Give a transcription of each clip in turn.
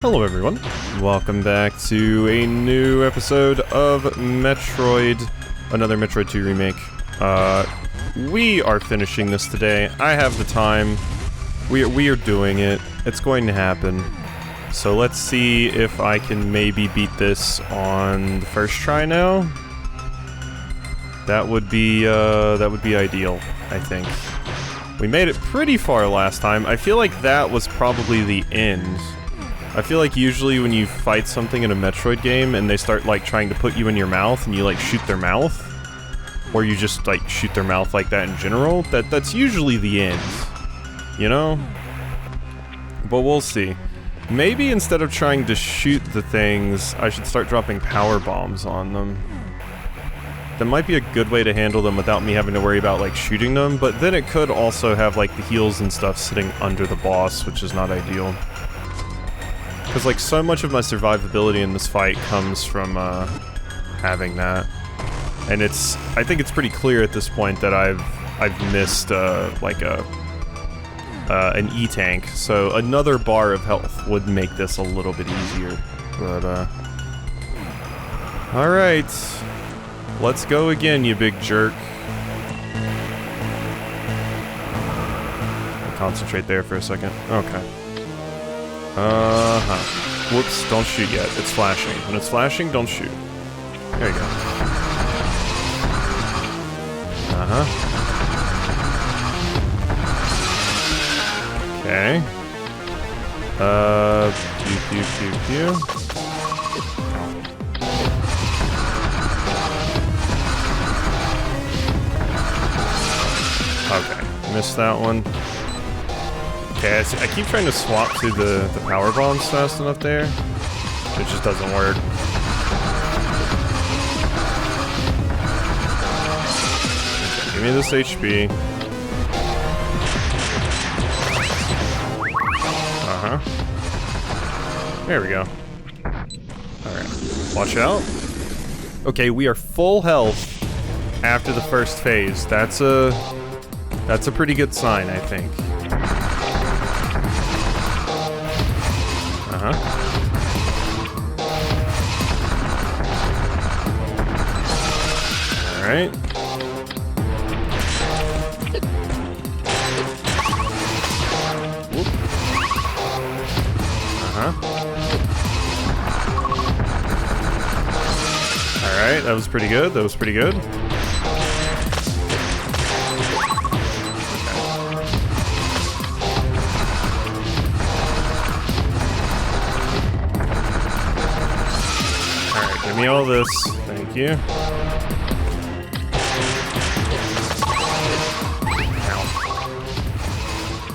Hello everyone, welcome back to a new episode of Metroid, another Metroid 2 remake. We are finishing this today. I have the time. We are doing it. It's going to happen. So let's see if I can maybe beat this on the first try now. That would be ideal, I think. We made it pretty far last time. I feel like that was probably the end. I feel like usually when you fight something in a Metroid game and they start like trying to put you in your mouth and you like shoot their mouth, or you just like shoot their mouth like that in general, that's usually the end, you know? But we'll see. Maybe instead of trying to shoot the things, I should start dropping power bombs on them. That might be a good way to handle them without me having to worry about like shooting them, but then it could also have like the heals and stuff sitting under the boss, which is not ideal. Because, like, so much of my survivability in this fight comes from, having that. And I think it's pretty clear at this point that I've missed, like, an E-tank. So another bar of health would make this a little bit easier. But, alright. Let's go again, you big jerk. I'll concentrate there for a second. Okay. Whoops, don't shoot yet. It's flashing. When it's flashing, don't shoot. There you go. Okay. Pew. Okay, missed that one. Okay, I keep trying to swap to the power bombs fast enough there. It just doesn't work. Okay, give me this HP. There we go. Alright. Watch out. Okay, we are full health after the first phase. That's a pretty good sign, I think. Alright. Whoop. Alright, that was pretty good. Alright, give me all this. Thank you.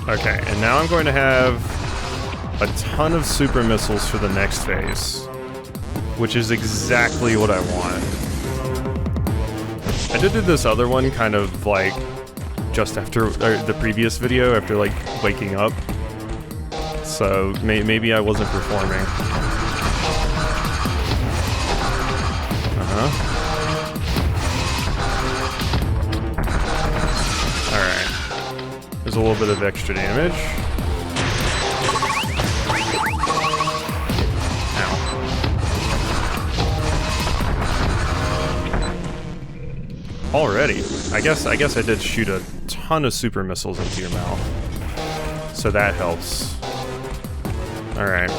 Okay, and now I'm going to have a ton of super missiles for the next phase, which is exactly what I want. I did this other one kind of like just after the previous video, after like waking up, so maybe I wasn't performing. There's a little bit of extra damage. Ow. Already. I guess I did shoot a ton of super missiles into your mouth. So that helps. Alright.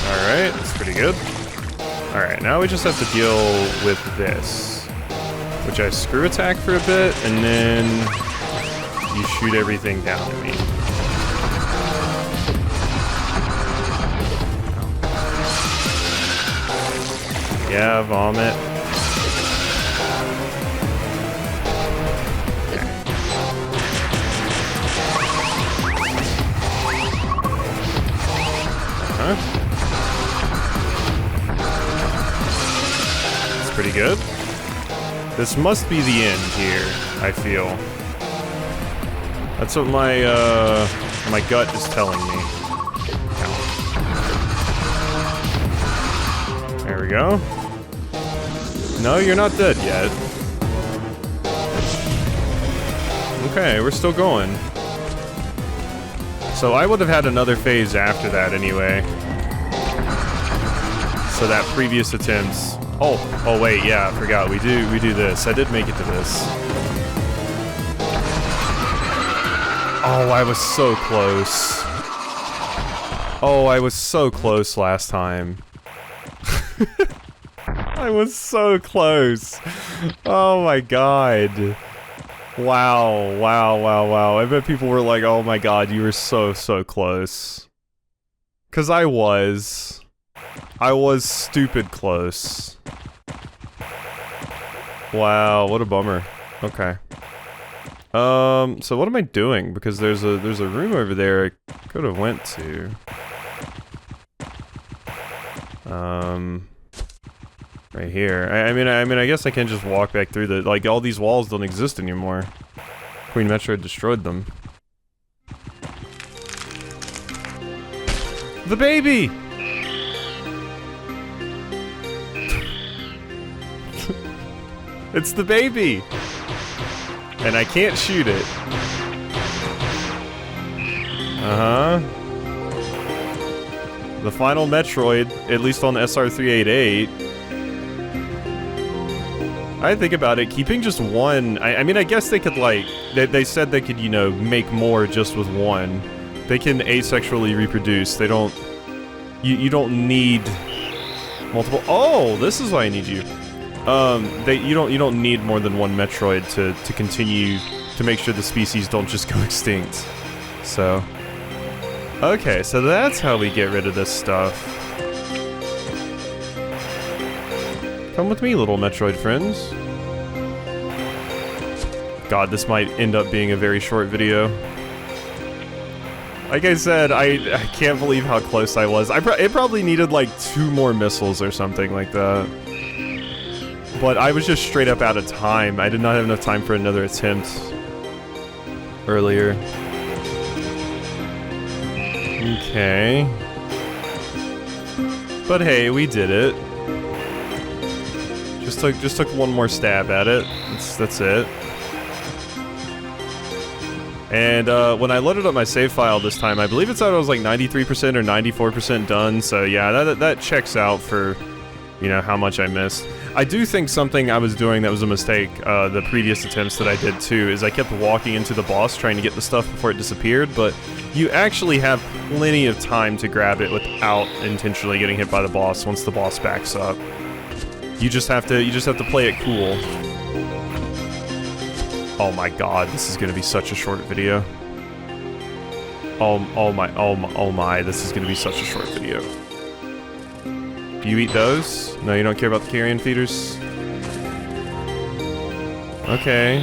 Alright, that's pretty good. Alright, now we just have to deal with this, which I screw attack for a bit, and then you shoot everything down at me. Yeah, vomit. Okay. Pretty good. This must be the end here, I feel. That's what my gut is telling me. There we go. No, you're not dead yet. Okay, we're still going. So I would have had another phase after that anyway. So that previous attempt. Oh wait, yeah, I forgot. We do this. I did make it to this. Oh, I was so close. Oh, I was so close last time. I was so close. Oh my god. Wow, wow, wow, wow. I bet people were like, oh my god, you were so close. 'Cause I was stupid close. Wow, what a bummer. Okay. So what am I doing? Because there's a room over there I could have went to. Right here. I mean, I guess I can just walk back through the, like, all these walls don't exist anymore. Queen Metroid destroyed them. The baby! It's the baby! And I can't shoot it. Uh-huh. The final Metroid, at least on SR388. I think about it, keeping just one... I mean, I guess they could, like... They said they could, you know, make more just with one. They can asexually reproduce. They don't... You don't need multiple... Oh! This is why I need you. You don't need more than one Metroid to continue to make sure the species don't just go extinct. So... Okay, so that's how we get rid of this stuff. Come with me, little Metroid friends. God, this might end up being a very short video. Like I said, I can't believe how close I was. It probably needed like 2 more missiles or something like that. But I was just straight up out of time. I did not have enough time for another attempt earlier. Okay. But hey, we did it. Just took one more stab at it. That's it. And when I loaded up my save file this time, I believe it said I was like 93% or 94% done. So yeah, that checks out for, you know, how much I missed. I do think something I was doing that was a mistake, the previous attempts that I did too, is I kept walking into the boss trying to get the stuff before it disappeared, but you actually have plenty of time to grab it without intentionally getting hit by the boss once the boss backs up. You just have to play it cool. Oh my god, this is gonna be such a short video. Oh my, this is gonna be such a short video. Do you eat those? No, you don't care about the carrion feeders? Okay.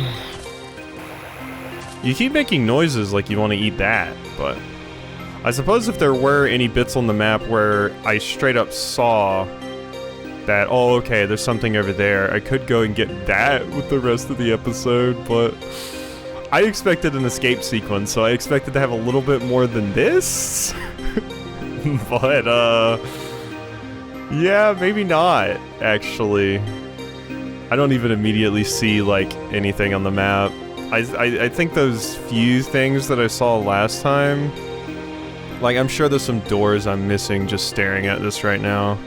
You keep making noises like you want to eat that, but... I suppose if there were any bits on the map where I straight up saw that, oh okay, there's something over there, I could go and get that with the rest of the episode, but... I expected an escape sequence, so I expected to have a little bit more than this? But, yeah, maybe not, actually. I don't even immediately see, like, anything on the map. I think those few things that I saw last time... Like, I'm sure there's some doors I'm missing just staring at this right now.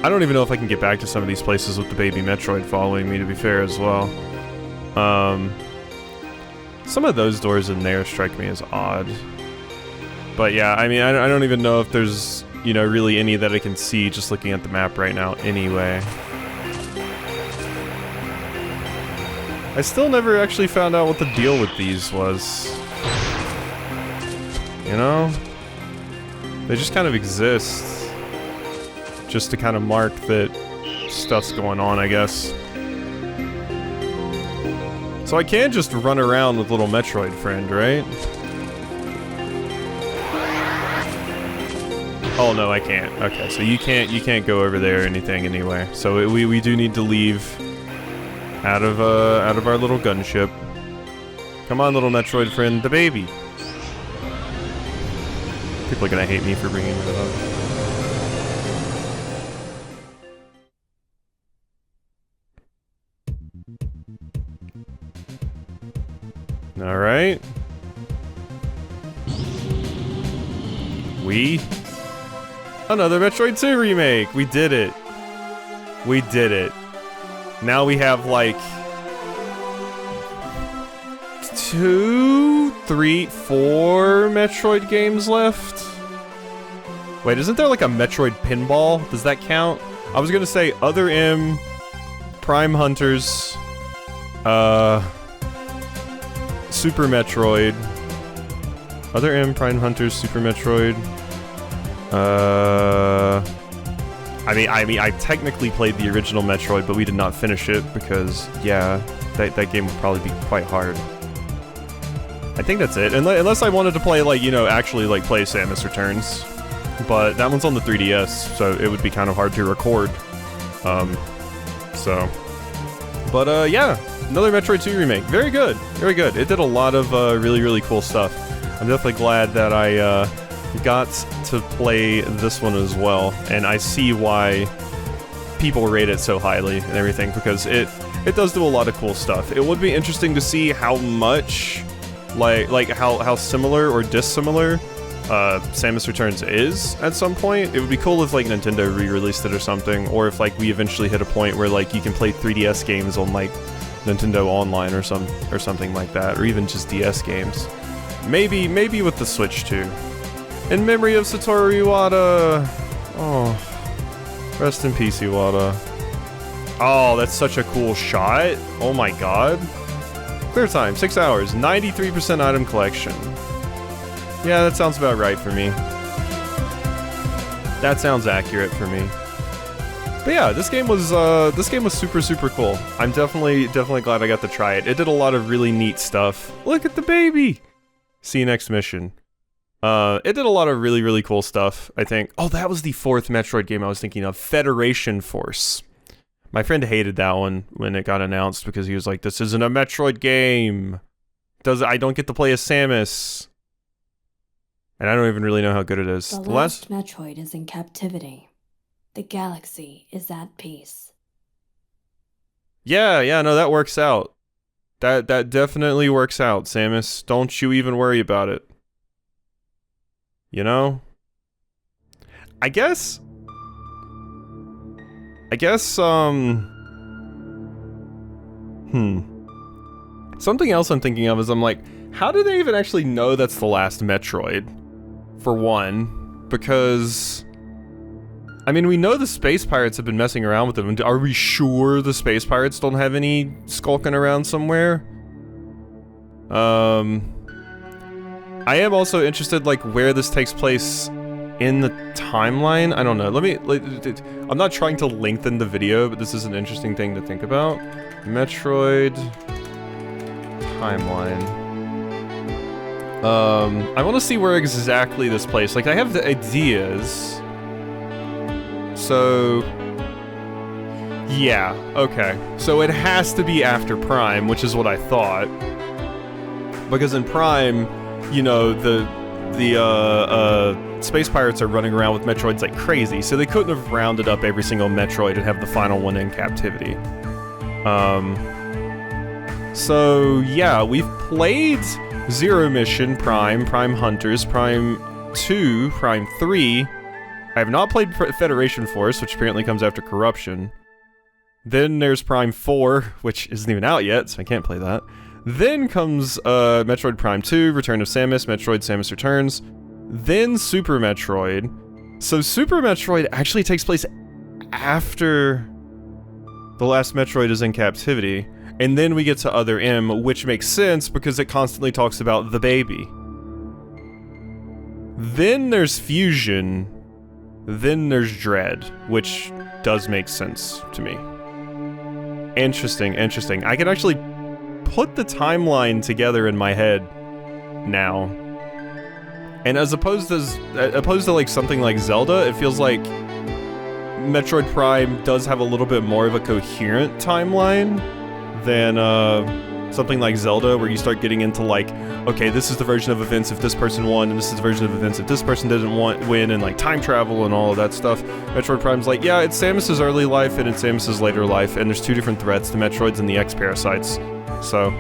I don't even know if I can get back to some of these places with the baby Metroid following me, to be fair, as well. Some of those doors in there strike me as odd. But yeah, I mean, I don't even know if there's... you know, really any that I can see just looking at the map right now anyway. I still never actually found out what the deal with these was. You know? They just kind of exist. Just to kind of mark that stuff's going on, I guess. So I can just run around with little Metroid friend, right? Oh no, I can't. Okay, so you can't go over there or anything anyway. So we do need to leave out of our little gunship. Come on, little Metroid friend, the baby. People are gonna hate me for bringing that up. Alright. Another Metroid 2 remake! We did it. We did it. Now we have, like... 2, 3, 4 Metroid games left? Wait, isn't there like a Metroid pinball? Does that count? I was gonna say Other M, Prime Hunters, Super Metroid. Other M, Prime Hunters, Super Metroid. I mean, I technically played the original Metroid, but we did not finish it because, yeah, that game would probably be quite hard. I think that's it, unless I wanted to play, like, you know, actually, like, play Samus Returns. But that one's on the 3DS, so it would be kind of hard to record. But, yeah, another Metroid 2 remake. Very good, very good. It did a lot of, really, really cool stuff. I'm definitely glad that I, got to play this one as well, and I see why people rate it so highly and everything, because it does do a lot of cool stuff. It would be interesting to see how much, like how similar or dissimilar Samus Returns is at some point. It would be cool if, like, Nintendo re-released it or something, or if, like, we eventually hit a point where, like, you can play 3DS games on, like, Nintendo Online or something like that, or even just DS games. Maybe with the Switch too. In memory of Satoru Iwata. Oh, rest in peace, Iwata. Oh, that's such a cool shot. Oh my god. Clear time, 6 hours, 93% item collection. Yeah, that sounds about right for me. That sounds accurate for me. But yeah, this game was super, super cool. I'm definitely glad I got to try it. It did a lot of really neat stuff. Look at the baby! See you next mission. It did a lot of really, really cool stuff, I think. Oh, that was the 4th Metroid game I was thinking of. Federation Force. My friend hated that one when it got announced because he was like, this isn't a Metroid game. I don't get to play as Samus. And I don't even really know how good it is. The last Metroid is in captivity. The galaxy is at peace. Yeah, no, that works out. That definitely works out, Samus. Don't you even worry about it. You know? I guess, something else I'm thinking of is I'm like, how do they even actually know that's the last Metroid? For one, because, I mean, we know the space pirates have been messing around with them. Are we sure the space pirates don't have any skulking around somewhere? I am also interested, like, where this takes place in the timeline. I don't know. I'm not trying to lengthen the video, but this is an interesting thing to think about. Metroid timeline. I want to see where exactly this place. Like, I have the ideas. So, yeah, okay. So it has to be after Prime, which is what I thought. Because in Prime, you know, the space pirates are running around with Metroids like crazy, so they couldn't have rounded up every single Metroid and have the final one in captivity. So yeah, we've played Zero Mission, Prime Hunters, Prime 2, Prime 3. I have not played Federation Force, which apparently comes after Corruption. Then there's Prime 4, which isn't even out yet, so I can't play that. Then comes Metroid Prime 2, Return of Samus, Metroid Samus Returns. Then Super Metroid. So Super Metroid actually takes place after the last Metroid is in captivity. And then we get to Other M, which makes sense because it constantly talks about the baby. Then there's Fusion. Then there's Dread, which does make sense to me. Interesting. I can actually put the timeline together in my head now. And as opposed to like something like Zelda, it feels like Metroid Prime does have a little bit more of a coherent timeline than something like Zelda, where you start getting into like, okay, this is the version of events if this person won, and this is the version of events if this person didn't win, and like time travel and all of that stuff. Metroid Prime's like, yeah, it's Samus's early life and it's Samus's later life, and there's two different threats, the Metroids and the X-Parasites. So,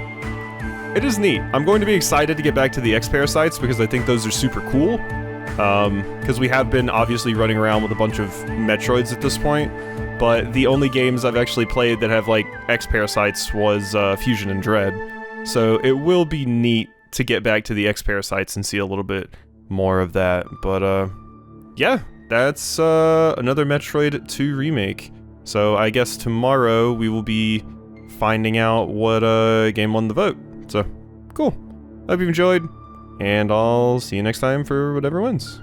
it is neat. I'm going to be excited to get back to the X-Parasites because I think those are super cool. Because we have been obviously running around with a bunch of Metroids at this point, but the only games I've actually played that have, like, X-Parasites was Fusion and Dread. So it will be neat to get back to the X-Parasites and see a little bit more of that. But, yeah, that's another Metroid 2 remake. So I guess tomorrow we will be finding out what game won the vote. So, cool. Hope you enjoyed. And I'll see you next time for whatever wins.